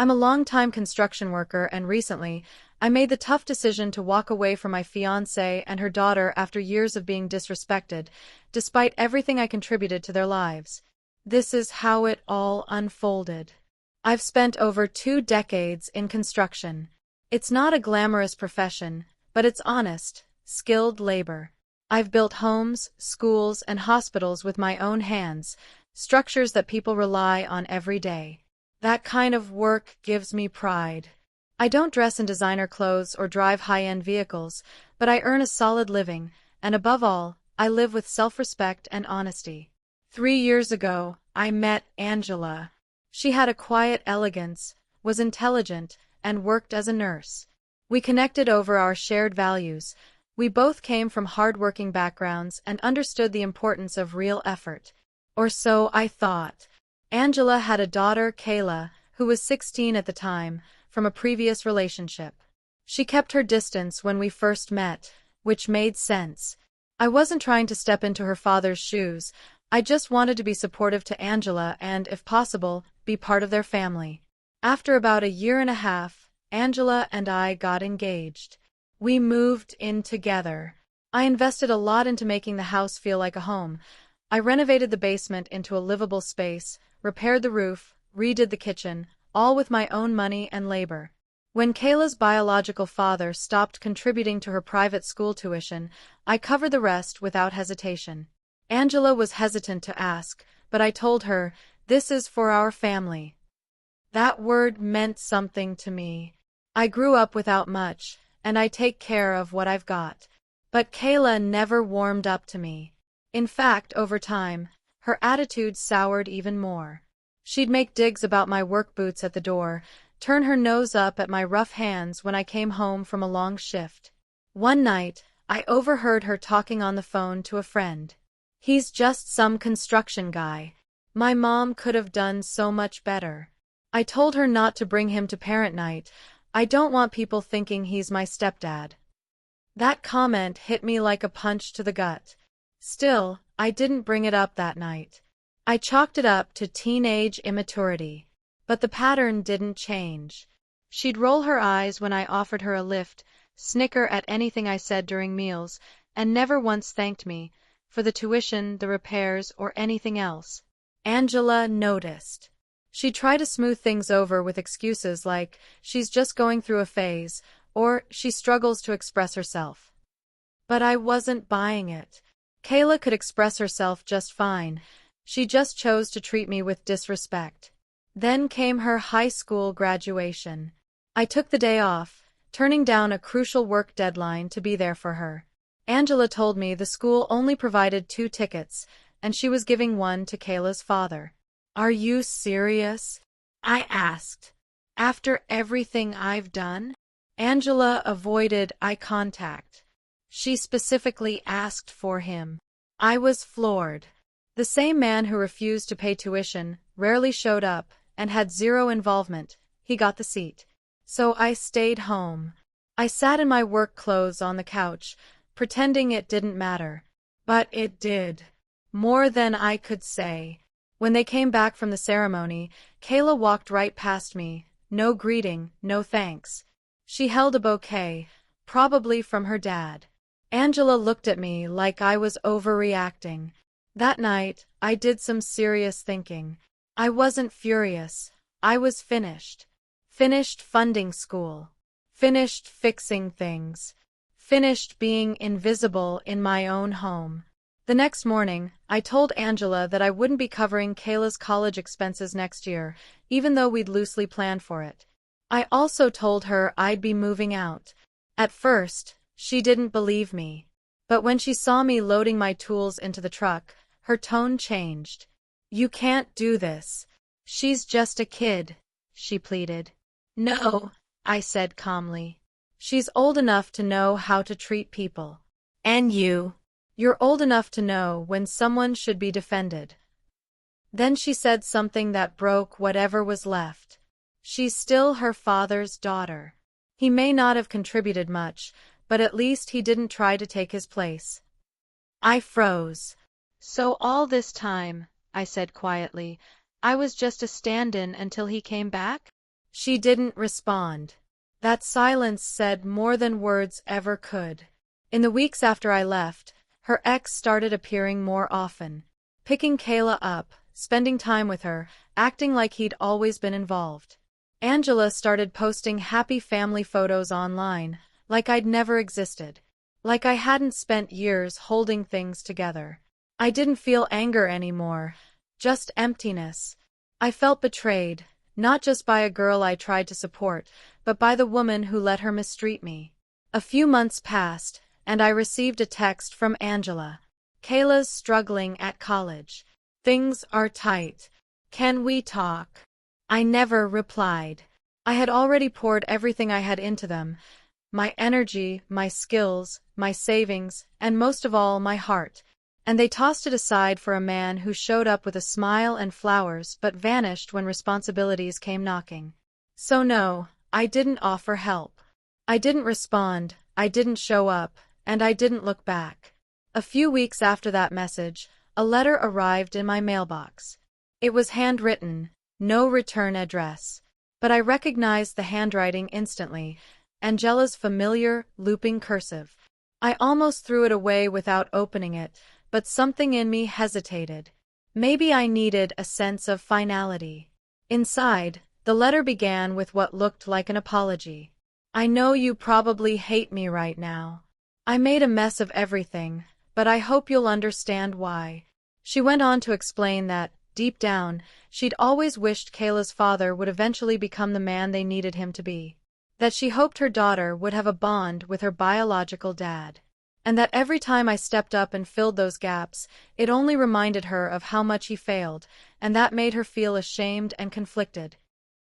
I'm a long-time construction worker, and recently, I made the tough decision to walk away from my fiancée and her daughter after years of being disrespected, despite everything I contributed to their lives. This is how it all unfolded. I've spent over 2 decades in construction. It's not a glamorous profession, but it's honest, skilled labor. I've built homes, schools, and hospitals with my own hands, structures that people rely on every day. That kind of work gives me pride. I don't dress in designer clothes or drive high-end vehicles, but I earn a solid living, and above all, I live with self-respect and honesty. 3 years ago, I met Angela. She had a quiet elegance, was intelligent, and worked as a nurse. We connected over our shared values. We both came from hardworking backgrounds and understood the importance of real effort. Or so I thought. Angela had a daughter, Kayla, who was 16 at the time, from a previous relationship. She kept her distance when we first met, which made sense. I wasn't trying to step into her father's shoes. I just wanted to be supportive to Angela and, if possible, be part of their family. After about a year and a half, Angela and I got engaged. We moved in together. I invested a lot into making the house feel like a home. I renovated the basement into a livable space, repaired the roof, redid the kitchen, all with my own money and labor. When Kayla's biological father stopped contributing to her private school tuition, I covered the rest without hesitation. Angela was hesitant to ask, but I told her, "This is for our family." That word meant something to me. I grew up without much, and I take care of what I've got. But Kayla never warmed up to me. In fact, over time, her attitude soured even more. She'd make digs about my work boots at the door, turn her nose up at my rough hands when I came home from a long shift. One night, I overheard her talking on the phone to a friend. "He's just some construction guy. My mom could have done so much better." I told her not to bring him to parent night. I don't want people thinking he's my stepdad. That comment hit me like a punch to the gut. Still, I didn't bring it up that night. I chalked it up to teenage immaturity. But the pattern didn't change. She'd roll her eyes when I offered her a lift, snicker at anything I said during meals, and never once thanked me for the tuition, the repairs, or anything else. Angela noticed. She'd try to smooth things over with excuses like, "She's just going through a phase," or "She struggles to express herself." But I wasn't buying it. Kayla could express herself just fine. She just chose to treat me with disrespect. Then came her high school graduation. I took the day off, turning down a crucial work deadline to be there for her. Angela told me the school only provided 2 tickets, and she was giving one to Kayla's father. "Are you serious?" I asked. "After everything I've done?" Angela avoided eye contact. She specifically asked for him. I was floored. The same man who refused to pay tuition, rarely showed up, and had zero involvement. He got the seat. So I stayed home. I sat in my work clothes on the couch, pretending it didn't matter. But it did. More than I could say. When they came back from the ceremony, Kayla walked right past me. No greeting, no thanks. She held a bouquet, probably from her dad. Angela looked at me like I was overreacting. That night, I did some serious thinking. I wasn't furious. I was finished. Finished funding school. Finished fixing things. Finished being invisible in my own home. The next morning, I told Angela that I wouldn't be covering Kayla's college expenses next year, even though we'd loosely planned for it. I also told her I'd be moving out. At first, she didn't believe me. But when she saw me loading my tools into the truck, her tone changed. "You can't do this. She's just a kid," she pleaded. "No," I said calmly. "She's old enough to know how to treat people. And you're old enough to know when someone should be defended." Then she said something that broke whatever was left. "She's still her father's daughter. He may not have contributed much, but at least he didn't try to take his place." I froze. "So all this time," I said quietly, "I was just a stand-in until he came back?" She didn't respond. That silence said more than words ever could. In the weeks after I left, her ex started appearing more often, picking Kayla up, spending time with her, acting like he'd always been involved. Angela started posting happy family photos online, like I'd never existed. Like I hadn't spent years holding things together. I didn't feel anger anymore, just emptiness. I felt betrayed, not just by a girl I tried to support, but by the woman who let her mistreat me. A few months passed, and I received a text from Angela. Kayla's struggling at college. Things are tight. Can we talk? I never replied. I had already poured everything I had into them. My energy, my skills, my savings, and most of all, my heart. And they tossed it aside for a man who showed up with a smile and flowers but vanished when responsibilities came knocking. So no, I didn't offer help. I didn't respond, I didn't show up, and I didn't look back. A few weeks after that message, a letter arrived in my mailbox. It was handwritten, no return address. But I recognized the handwriting instantly, Angela's familiar, looping cursive. I almost threw it away without opening it, but something in me hesitated. Maybe I needed a sense of finality. Inside, the letter began with what looked like an apology. I know you probably hate me right now. I made a mess of everything, but I hope you'll understand why. She went on to explain that, deep down, she'd always wished Kayla's father would eventually become the man they needed him to be. That she hoped her daughter would have a bond with her biological dad. And that every time I stepped up and filled those gaps, it only reminded her of how much he failed, and that made her feel ashamed and conflicted.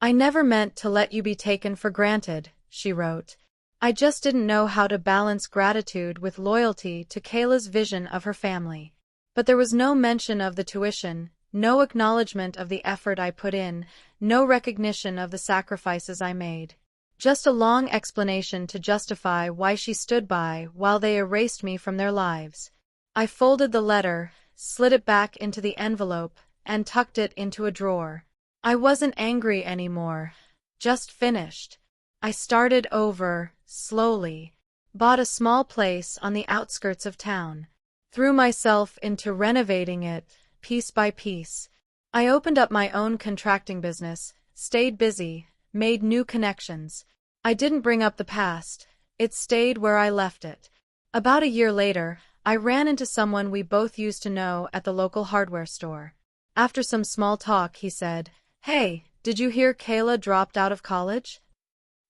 I never meant to let you be taken for granted, she wrote. I just didn't know how to balance gratitude with loyalty to Kayla's vision of her family. But there was no mention of the tuition, no acknowledgement of the effort I put in, no recognition of the sacrifices I made. Just a long explanation to justify why she stood by while they erased me from their lives. I folded the letter, slid it back into the envelope, and tucked it into a drawer. I wasn't angry anymore, just finished. I started over, slowly. Bought a small place on the outskirts of town. Threw myself into renovating it, piece by piece. I opened up my own contracting business, stayed busy, made new connections. I didn't bring up the past. It stayed where I left it. About a year later, I ran into someone we both used to know at the local hardware store. After some small talk, he said, "Hey, did you hear Kayla dropped out of college?"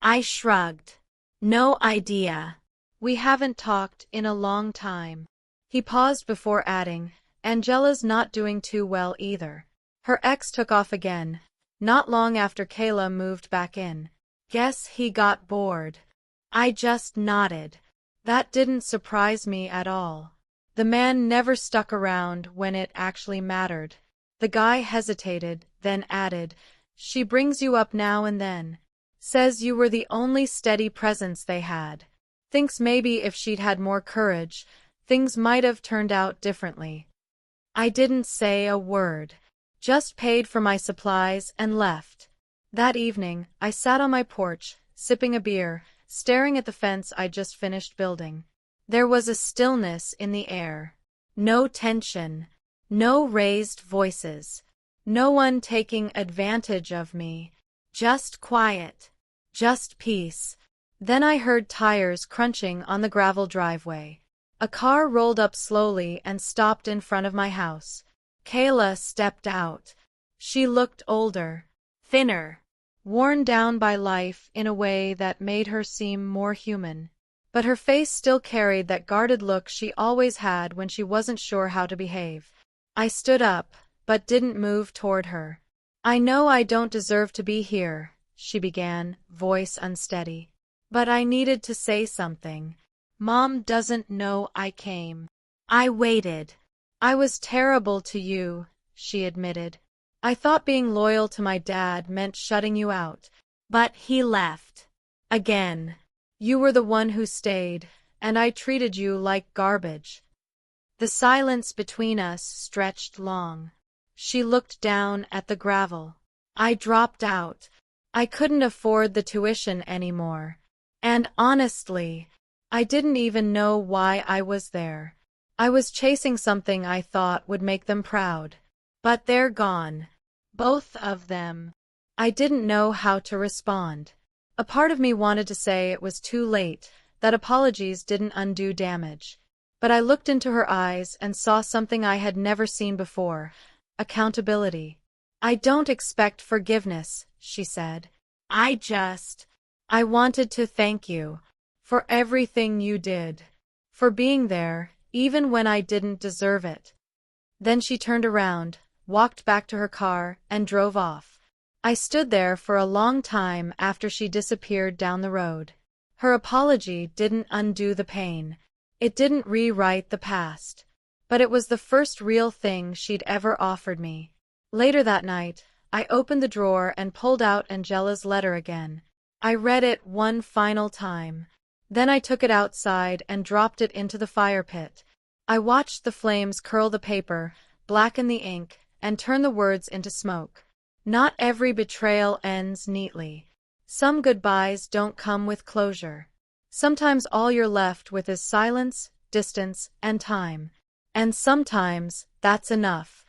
I shrugged. No idea. We haven't talked in a long time. He paused before adding, Angela's not doing too well either. Her ex took off again, not long after Kayla moved back in. Guess he got bored. I just nodded. That didn't surprise me at all. The man never stuck around when it actually mattered. The guy hesitated, then added, "She brings you up now and then. Says you were the only steady presence they had. Thinks maybe if she'd had more courage, things might have turned out differently." I didn't say a word. Just paid for my supplies and left. That evening, I sat on my porch, sipping a beer, staring at the fence I'd just finished building. There was a stillness in the air. No tension. No raised voices. No one taking advantage of me. Just quiet. Just peace. Then I heard tires crunching on the gravel driveway. A car rolled up slowly and stopped in front of my house. Kayla stepped out. She looked older, thinner, worn down by life in a way that made her seem more human. But her face still carried that guarded look she always had when she wasn't sure how to behave. I stood up, but didn't move toward her. "I know I don't deserve to be here," she began, voice unsteady. "But I needed to say something. Mom doesn't know I came." I waited. "I was terrible to you," she admitted. "I thought being loyal to my dad meant shutting you out. But he left. Again. You were the one who stayed, and I treated you like garbage." The silence between us stretched long. She looked down at the gravel. I dropped out. I couldn't afford the tuition anymore. And honestly, I didn't even know why I was there. I was chasing something I thought would make them proud. But they're gone. Both of them. I didn't know how to respond. A part of me wanted to say it was too late, that apologies didn't undo damage. But I looked into her eyes and saw something I had never seen before: accountability. I don't expect forgiveness, she said. I wanted to thank you for everything you did, for being there, even when I didn't deserve it. Then she turned around, walked back to her car, and drove off. I stood there for a long time after she disappeared down the road. Her apology didn't undo the pain. It didn't rewrite the past. But it was the first real thing she'd ever offered me. Later that night, I opened the drawer and pulled out Angela's letter again. I read it one final time. Then I took it outside and dropped it into the fire pit. I watched the flames curl the paper, blacken the ink, and turn the words into smoke. Not every betrayal ends neatly. Some goodbyes don't come with closure. Sometimes all you're left with is silence, distance, and time. And sometimes that's enough.